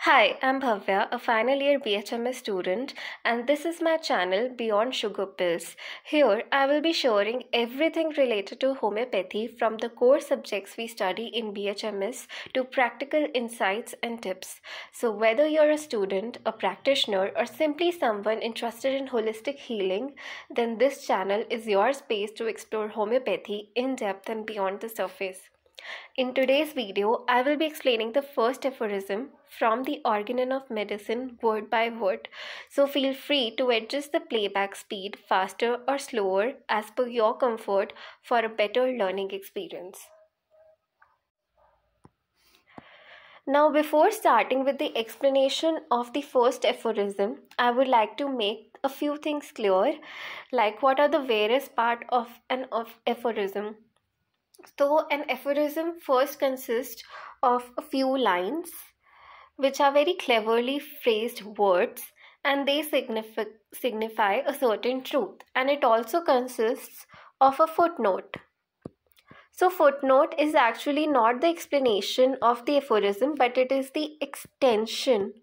Hi, I'm Bhavya, a final year BHMS student, and this is my channel Beyond Sugar Pills. Here, I will be sharing everything related to homeopathy from the core subjects we study in BHMS to practical insights and tips. So, whether you're a student, a practitioner, or simply someone interested in holistic healing, then this channel is your space to explore homeopathy in depth and beyond the surface. In today's video, I will be explaining the first aphorism from the Organon of Medicine word by word. So feel free to adjust the playback speed faster or slower as per your comfort for a better learning experience. Now, before starting with the explanation of the first aphorism, I would like to make a few things clear, like what are the various parts of an aphorism. So, an aphorism first consists of a few lines, which are very cleverly phrased words, and they signify a certain truth. And it also consists of a footnote. So, footnote is actually not the explanation of the aphorism, but it is the extension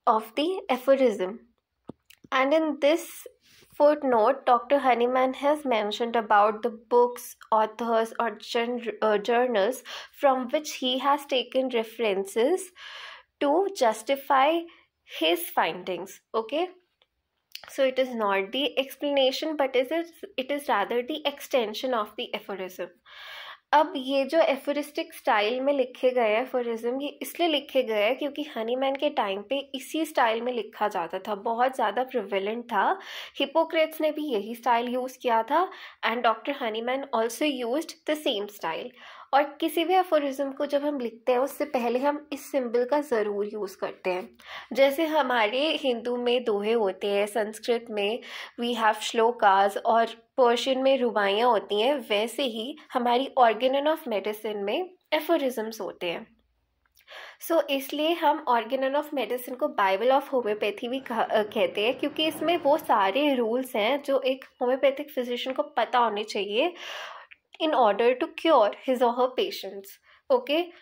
of the aphorism. And in this footnote, Dr. Hahnemann has mentioned about the books, authors, or journals from which he has taken references to justify his findings. Okay, so it is not the explanation, but it is rather the extension of the aphorism. अब ये जो aphoristic style में लिखे गए aphorism ये इसलिए लिखे गए हैं क्योंकि हनीमैन के टाइम पे इसी स्टाइल में लिखा जाता था, बहुत ज़्यादा प्रिवेलेंट था. हिपोक्रेट्स ने भी यही स्टाइल यूज़ किया था and doctor Hahnemann also used the same style. और किसी भी एफोरिज्म को जब हम लिखते हैं उससे पहले हम इस सिंबल का ज़रूर यूज़ करते हैं. जैसे हमारे हिंदू में दोहे होते हैं, संस्कृत में वी हैव श्लोकास और पर्शियन में रुबाइयाँ होती हैं, वैसे ही हमारी ऑर्गेनन ऑफ मेडिसिन में एफोरिज्म्स होते हैं. सो इसलिए हम ऑर्गेनन ऑफ मेडिसिन को बाइबल ऑफ होम्योपैथी भी कहते हैं, क्योंकि इसमें वो सारे रूल्स हैं जो एक होम्योपैथिक फिजिशियन को पता होने चाहिए in order to cure his or her patients. Okay,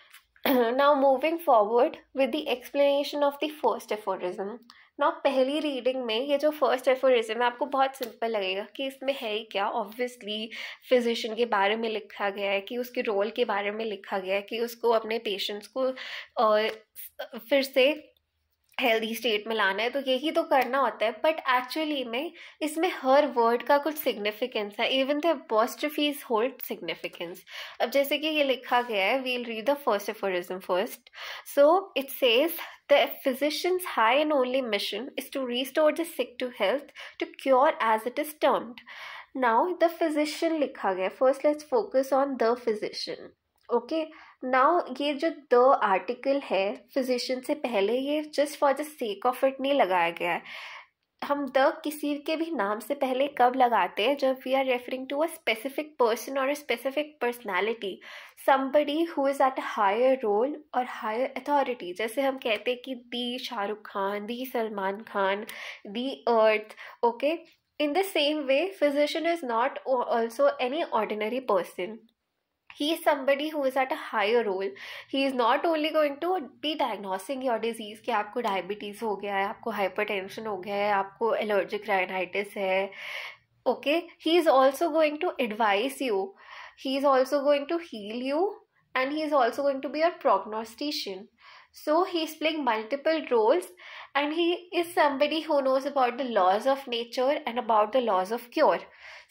now moving forward with the explanation of the first aphorism. Now पहली रीडिंग में ये जो फर्स्ट एफोरिज्म है आपको बहुत सिंपल लगेगा कि इसमें है ही क्या. ऑब्वियसली फिजिशियन के बारे में लिखा गया है, कि उसके रोल के बारे में लिखा गया है, कि उसको अपने पेशेंट्स को फिर से हेल्दी स्टेट में लाना है, तो यही तो करना होता है. बट एक्चुअली में इसमें हर वर्ड का कुछ सिग्निफिकेंस है, even the apostrophes hold significance. अब जैसे कि ये लिखा गया है, we'll read the first aphorism first. So it says the physicians high and only mission is to restore the sick to health, to cure as it is termed. Now the physician लिखा गया. First let's focus on the physician. Okay, now ये जो the article है physician से पहले, ये just for the sake of it नहीं लगाया गया है. हम द किसी के भी नाम से पहले कब लगाते हैं? जब we are referring to a specific person और a specific personality, somebody who is at a higher role और हायर अथॉरिटी. जैसे हम कहते हैं कि the Shahrukh Khan, the Salman Khan, the earth. Okay, in the same way physician is not also any ordinary person. He is somebody who is at a higher role. He is not only going to be diagnosing your disease कि आपको diabetes हो गया है, आपको hypertension हो गया है, आपको एलर्जिक राइनाइटिस है. Okay, he is also going to advise you. He is also going to heal you, and he is also going to be your prognostication. So he is playing multiple roles, and he is somebody who knows about the laws of nature and about the laws of cure.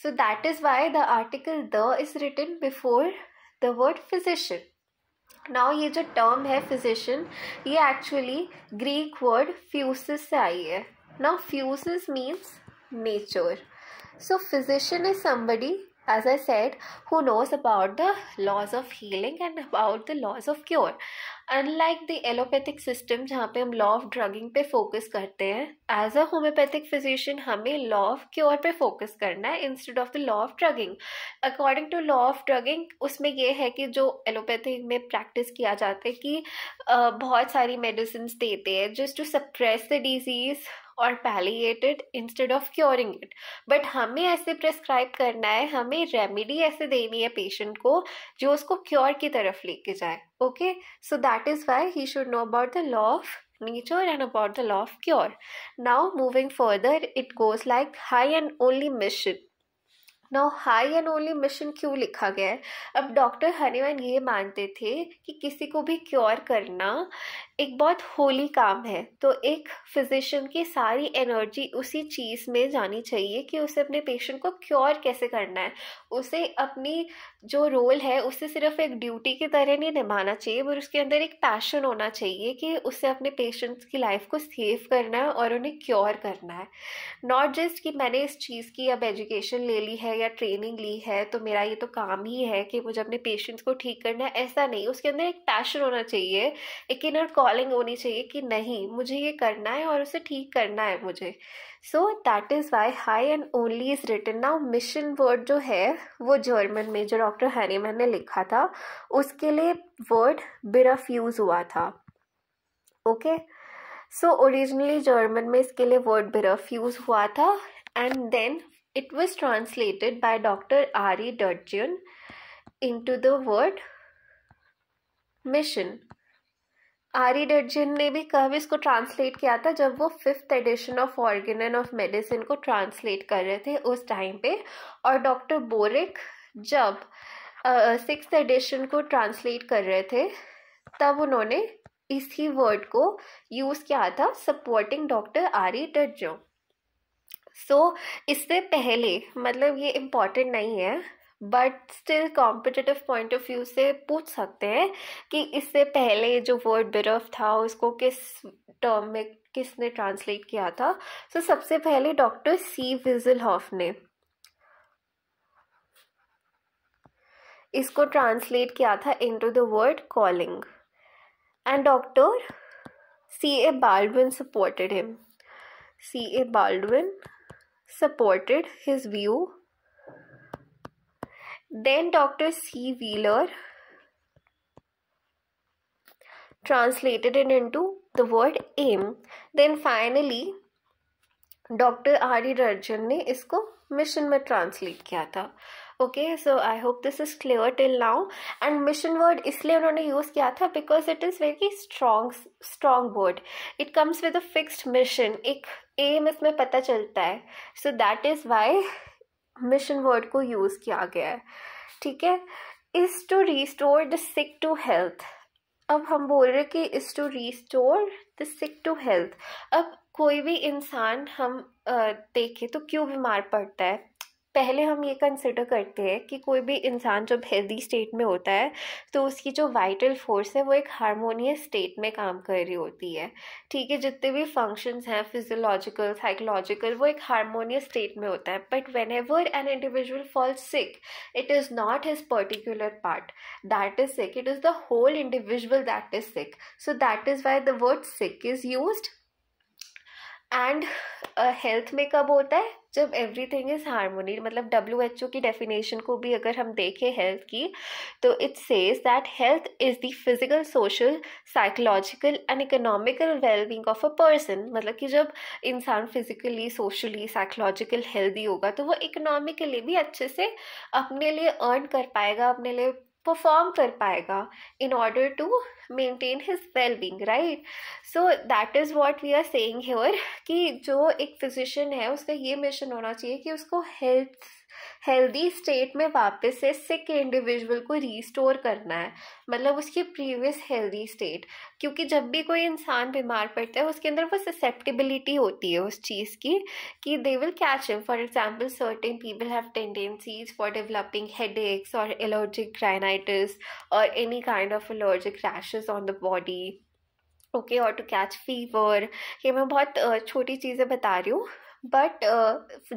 So that is why the article the is written before the word physician. Now ये जो term है physician, ये actually Greek word physis से आई है. Now physis means nature. So physician is somebody, as I said, who knows about the laws of healing and about the laws of cure. Unlike the allopathic system जहाँ पे हम law of drugging पे focus करते हैं, as a homeopathic physician हमें law of cure पे focus करना है instead of the law of drugging. According to law of drugging, उसमें ये है कि जो allopathic में practice किया जाता है कि बहुत सारी medicines देते हैं just to suppress the disease और palliate it instead of curing it. But हमें ऐसे प्रेस्क्राइब करना है, हमें रेमेडी ऐसे देनी है पेशेंट को जो उसको क्योर की तरफ लेके जाए. Okay, so that is why he should know about the law of nature and about the law of cure. Now moving further, it goes like high and only mission. Now high and only mission क्यों लिखा गया है? अब doctor Hahnemann ये मानते थे कि किसी को भी क्योर करना एक बहुत होली काम है, तो एक फिजिशियन की सारी एनर्जी उसी चीज़ में जानी चाहिए कि उसे अपने पेशेंट को क्योर कैसे करना है. उसे अपनी जो रोल है उसे सिर्फ एक ड्यूटी की तरह नहीं निभाना चाहिए, पर उसके अंदर एक पैशन होना चाहिए कि उसे अपने पेशेंट्स की लाइफ को सेव करना है और उन्हें क्योर करना है. नॉट जस्ट कि मैंने इस चीज़ की अब एजुकेशन ले ली है या ट्रेनिंग ली है तो मेरा ये तो काम ही है कि मुझे अपने पेशेंट्स को ठीक करना है, ऐसा नहीं. उसके अंदर एक पैशन होना चाहिए, एक इनर कॉलिंग होनी चाहिए कि नहीं मुझे ये करना है और उसे ठीक करना है मुझे. So that is why high and only is written. Now mission word जो है वो जर्मन में जो डॉक्टर हनीमैन ने लिखा था उसके लिए वर्ड बिरफ यूज़ हुआ था. ओके, सो ओरिजिनली जर्मन में इसके लिए वर्ड बिरफ यूज़ हुआ था and then it was translated by Dr. Ari Dudgeon into the word mission. आरी डडजन ने भी कब इसको ट्रांसलेट किया था? जब वो 5th edition of Organon of Medicine को ट्रांसलेट कर रहे थे उस टाइम पे, और डॉक्टर बोरिक जब 6th एडिशन को ट्रांसलेट कर रहे थे तब उन्होंने इसी वर्ड को यूज़ किया था सपोर्टिंग डॉक्टर आरी डडजन. सो इससे पहले, मतलब ये इम्पॉर्टेंट नहीं है but still competitive point of view से पूछ सकते हैं कि इससे पहले जो वर्ड बिरफ था उसको किस टर्म में किसने ट्रांसलेट किया था. सो सबसे पहले डॉक्टर सी विजलहॉफ ने इसको ट्रांसलेट किया था into the word calling and doctor C.A. Baldwin supported him. C.A. Baldwin supported his view. Then Dr. C. Wheeler translated it into the word aim. Then finally Dr. R.D. Dudgeon ने इसको mission में translate किया था. Okay, so I hope this is clear till now. And mission word इसलिए उन्होंने use किया था because it is very strong word. It comes with a fixed mission, एक एम इसमें पता चलता है. So that is why mission word को यूज़ किया गया है. ठीक है, is to restore the sick to health. अब हम बोल रहे कि is to restore the sick to health. अब कोई भी इंसान हम देखें तो क्यों बीमार पड़ता है? पहले हम ये कंसिडर करते हैं कि कोई भी इंसान जब हेल्दी स्टेट में होता है तो उसकी जो वाइटल फोर्स है वो एक हार्मोनियस स्टेट में काम कर रही होती है. ठीक है, जितने भी फंक्शंस हैं फिजियोलॉजिकल साइकोलॉजिकल वो एक हार्मोनियस स्टेट में होता है. But whenever an individual falls sick it is not his particular part that is sick, it is the whole individual that is sick. So that is why the word sick is used. And health में कब होता है? जब everything is harmony. मतलब WHO की definition को भी अगर हम देखें हेल्थ की तो it says that health is the physical social psychological and economical wellbeing of a person. मतलब कि जब इंसान फिजिकली सोशली साइकोलॉजिकल हेल्दी होगा तो वो इकोनॉमिकली भी अच्छे से अपने लिए अर्न कर पाएगा, अपने लिए परफॉर्म कर पाएगा in order to maintain his well-being, right? So that is what we are saying here कि जो एक फिजिशियन है उसका ये मिशन होना चाहिए कि उसको हेल्दी स्टेट में वापस से सिक इंडिविजुअल को रीस्टोर करना है, मतलब उसकी प्रीवियस हेल्दी स्टेट. क्योंकि जब भी कोई इंसान बीमार पड़ता है उसके अंदर वो ससेप्टिबिलिटी होती है उस चीज़ की कि they will catch him. For example certain people have tendencies for developing headaches और एलर्जिक राइनाइटिस और any kind of allergic rashes on the body. Okay, और टू कैच फीवर. ये मैं बहुत छोटी चीज़ें बता रही हूँ but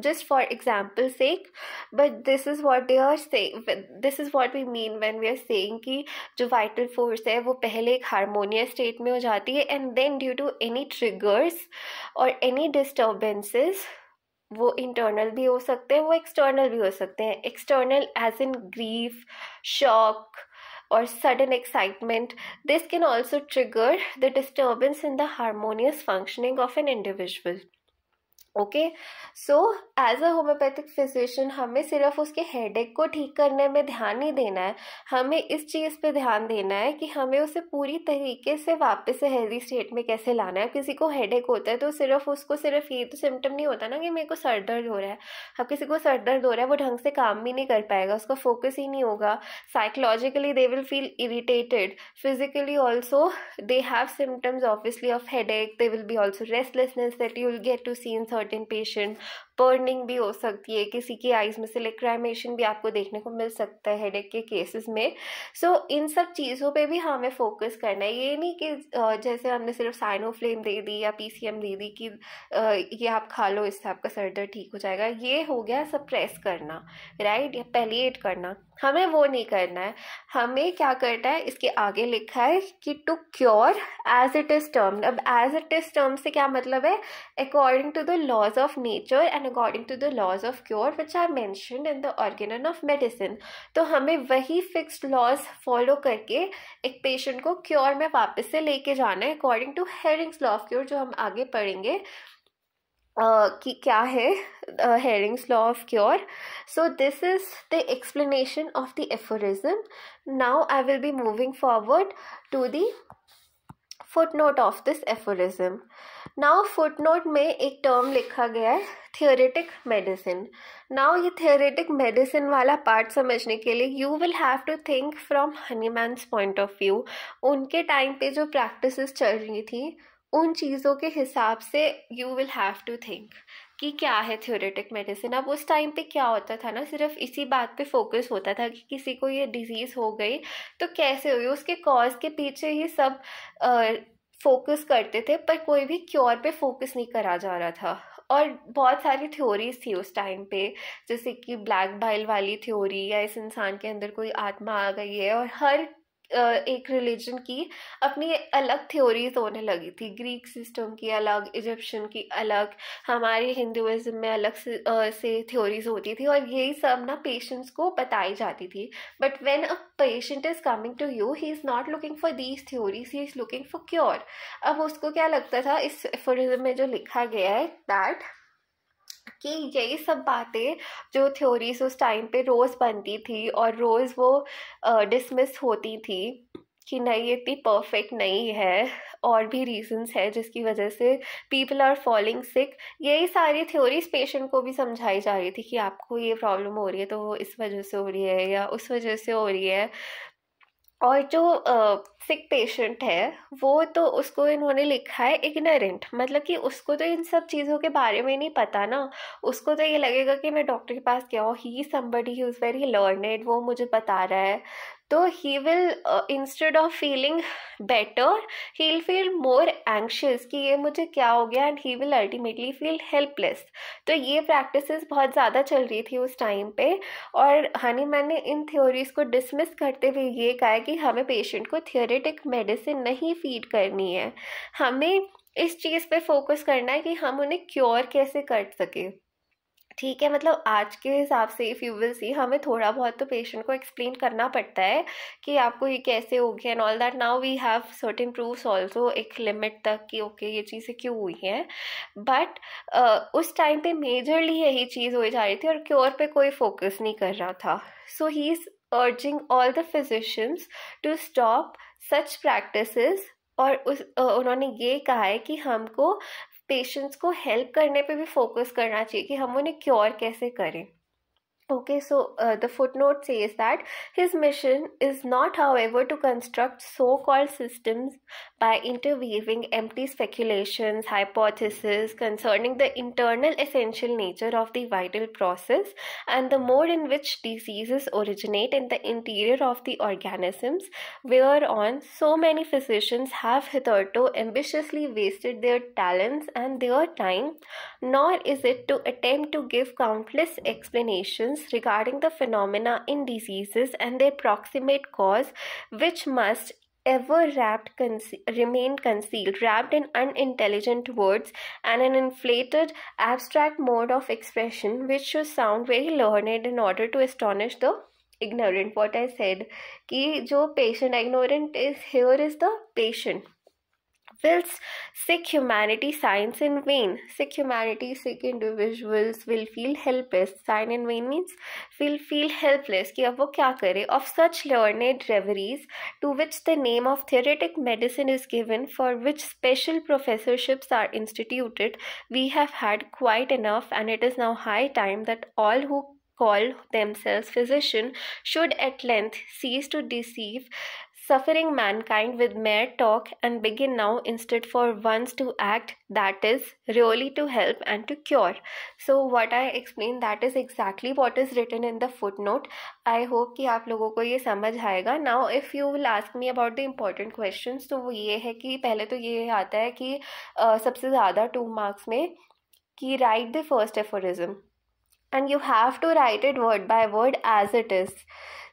just for example sake, but this is what they are saying, this is what we mean when we are saying कि जो vital force है वो पहले एक harmonious state में हो जाती है and then due to any triggers or any disturbances, वो internal भी हो सकते हैं वो external भी हो सकते हैं. external as in grief, shock or sudden excitement. This can also trigger the disturbance in the harmonious functioning of an individual. Okay, so as a homeopathic physician हमें सिर्फ उसके हेडेक को ठीक करने में ध्यान नहीं देना है, हमें इस चीज़ पे ध्यान देना है कि हमें उसे पूरी तरीके से वापस से हेल्दी स्टेट में कैसे लाना है। किसी को हेडेक होता है तो सिर्फ उसको सिर्फ ये तो सिम्टम नहीं होता ना कि मेरे को सर दर्द हो रहा है। अब किसी को सर दर्द हो रहा है, वो ढंग से काम भी नहीं कर पाएगा, उसका फोकस ही नहीं होगा, psychologically they will feel irritated, physically also they have symptoms obviously of headache, they will be also restlessness that you will get to see in certain patient, burning भी हो सकती है, किसी की आइज में से लेक्राइमेशन भी आपको देखने को मिल सकता है हेडेक के केसेस में। सो इन सब चीज़ों पे भी हमें फोकस करना है। ये नहीं कि जैसे हमने सिर्फ साइनोफ्लेम दे दी या पीसीएम दे दी कि ये आप खा लो इससे आपका सर दर्द ठीक हो जाएगा, ये हो गया सप्रेस करना, राइट, या पैलिएट करना। हमें वो नहीं करना है। हमें क्या करना है, इसके आगे लिखा है कि to cure as it is termed. अब एज इट इज टर्म से क्या मतलब है, according to the laws of nature and according to the laws of cure which are mentioned in the Organon of Medicine. तो हमें वही fixed laws follow करके एक पेशेंट को क्योर में वापस से लेके जाना है according to Hering's law of cure, जो हम आगे पढ़ेंगे कि क्या है Hering's law of cure. So this is the explanation of the aphorism. Now I will be moving forward to the footnote of this aphorism. Now footnote में एक term लिखा गया है थियोरेटिक मेडिसिन। नाउ ये थियोरेटिक मेडिसिन वाला पार्ट समझने के लिए you will have to think from Hahnemann's point of view. उनके टाइम पे जो प्रैक्टिसेस चल रही थी उन चीज़ों के हिसाब से you will have to think कि क्या है थ्योरेटिक मेडिसिन। अब उस टाइम पे क्या होता था ना, सिर्फ इसी बात पे फोकस होता था कि किसी को ये डिजीज़ हो गई तो कैसे हुई, उसके कॉज के पीछे ही सब फोकस करते थे, पर कोई भी क्योर पे फोकस नहीं करा जा रहा था। और बहुत सारी थ्योरीज थी उस टाइम पे, जैसे कि ब्लैक बाइल वाली थ्योरी, या इस इंसान के अंदर कोई आत्मा आ गई है, और हर एक रिलीजन की अपनी अलग थ्योरीज होने लगी थी। ग्रीक सिस्टम की अलग, इजिप्शियन की अलग, हमारे हिंदुइज्म में अलग से थ्योरीज होती थी, और यही सब ना पेशेंट्स को बताई जाती थी। But when a patient is coming to you, he is not looking for these theories, he is looking for cure. अब उसको क्या लगता था, इस एफोरिज्म में जो लिखा गया है दैट कि यही सब बातें जो थ्योरीज उस टाइम पे रोज़ बनती थी और रोज़ वो डिसमिस होती थी कि नहीं ये इतनी परफेक्ट नहीं है, और भी रीजंस है जिसकी वजह से पीपल आर फॉलिंग सिक, यही सारी थ्योरीज पेशेंट को भी समझाई जा रही थी कि आपको ये प्रॉब्लम हो रही है तो वो इस वजह से हो रही है या उस वजह से हो रही है। और जो सिक पेशेंट है वो तो उसको इन्होंने लिखा है इग्नोरेंट, मतलब कि उसको तो इन सब चीज़ों के बारे में नहीं पता ना, उसको तो ये लगेगा कि मैं डॉक्टर के पास गया हूँ, he somebody who is very learned, वो मुझे बता रहा है, तो he will instead of feeling better he will feel more anxious कि ये मुझे क्या हो गया, and he will ultimately feel helpless. तो ये प्रैक्टिसेस बहुत ज़्यादा चल रही थी उस टाइम पे, और हनीमैन ने इन थ्योरीज को डिसमिस करते हुए ये कहा है कि हमें पेशेंट को थियोरेटिक मेडिसिन नहीं फीड करनी है, हमें इस चीज़ पे फोकस करना है कि हम उन्हें क्योर कैसे कर सके। ठीक है, मतलब आज के हिसाब से इफ़ यू विल सी, हमें थोड़ा बहुत तो पेशेंट को एक्सप्लेन करना पड़ता है कि आपको ये कैसे हो गया and all that. Now we have certain proofs also एक लिमिट तक कि ओके ये चीज़ें क्यों हुई हैं, बट उस टाइम पे मेजरली यही चीज़ हो जा रही थी और क्योर पे कोई फोकस नहीं कर रहा था। So he is urging all the physicians to stop such practices, और उन्होंने ये कहा है कि हमको पेशेंट्स को हेल्प करने पे भी फोकस करना चाहिए कि हम उन्हें क्योर कैसे करें। Okay, so the footnote says that his mission is not, however, to construct so-called systems by interweaving empty speculations, hypotheses concerning the internal essential nature of the vital process and the mode in which diseases originate in the interior of the organisms, whereon so many physicians have hitherto ambitiously wasted their talents and their time, nor is it to attempt to give countless explanations regarding the phenomena in diseases and their proximate cause, which must ever remain concealed, wrapped in unintelligent words and an inflated abstract mode of expression which should sound very learned in order to astonish the ignorant. What I said कि जो patient ignorant is here is the patient, whilst Sick humanity signs in vain. Sick humanity, sick individuals will feel helpless. Sign in vain means will feel helpless कि अब वो क्या करे. Of such learned reveries to which the name of theoretic medicine is given, for which special professorships are instituted, we have had quite enough, and it is now high time that all who call themselves physician should at length cease to deceive suffering mankind with mere talk and begin now instead for once to act, that is really to help and to cure. So what I explained, that is exactly what is written in the footnote. I hope कि आप लोगों को ये समझ आएगा. Now if you will ask me about the important questions, तो वो ये है कि पहले तो ये आता है कि सबसे ज़्यादा 2 marks में कि write the first aphorism, and you have to write it word by word as it is,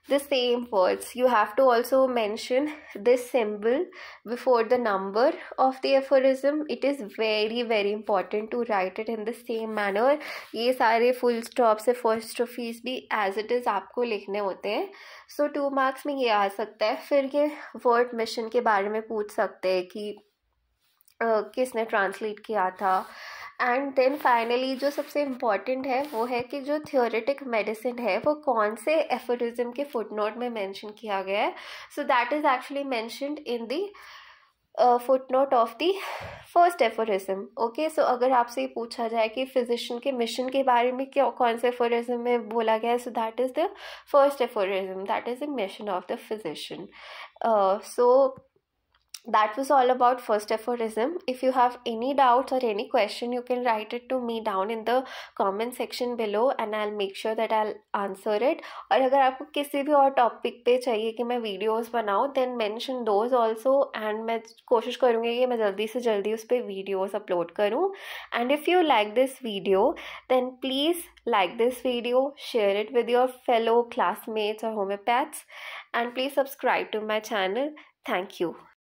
the same words. You have to also mention this symbol before the number of the aphorism. It is very very important to write it in the same manner. ये सारे full stops apostrophes भी as it is आपको लिखने होते हैं. So 2 marks में ये आ सकता है. फिर ये word mission के बारे में पूछ सकते हैं कि किसने ट्रांसलेट किया था. एंड देन फाइनली जो सबसे इम्पॉर्टेंट है वो है कि जो थियोरेटिक मेडिसिन है वो कौन से एफोरिज्म के फुटनोट में मेंशन किया गया है. So that is actually mentioned in the footnote of the first aphorism. Okay, so अगर आपसे ये पूछा जाए कि फिजिशियन के मिशन के बारे में क्या कौन से एफोरिज्म में बोला गया है, so that is the first aphorism, that is the mission of the physician. So that was all about first aphorism. If you have any doubts or any question, you can write it to me down in the comment section below and I'll make sure that I'll answer it. और अगर आपको किसी भी और topic पे चाहिए कि मैं वीडियोस बनाऊँ, then mention those also, and मैं कोशिश करूँगी कि मैं जल्दी से जल्दी उस पर वीडियोस अपलोड करूँ. And if you like this video, then please like this video, share it with your fellow classmates or homeopaths, and please subscribe to my channel. Thank you.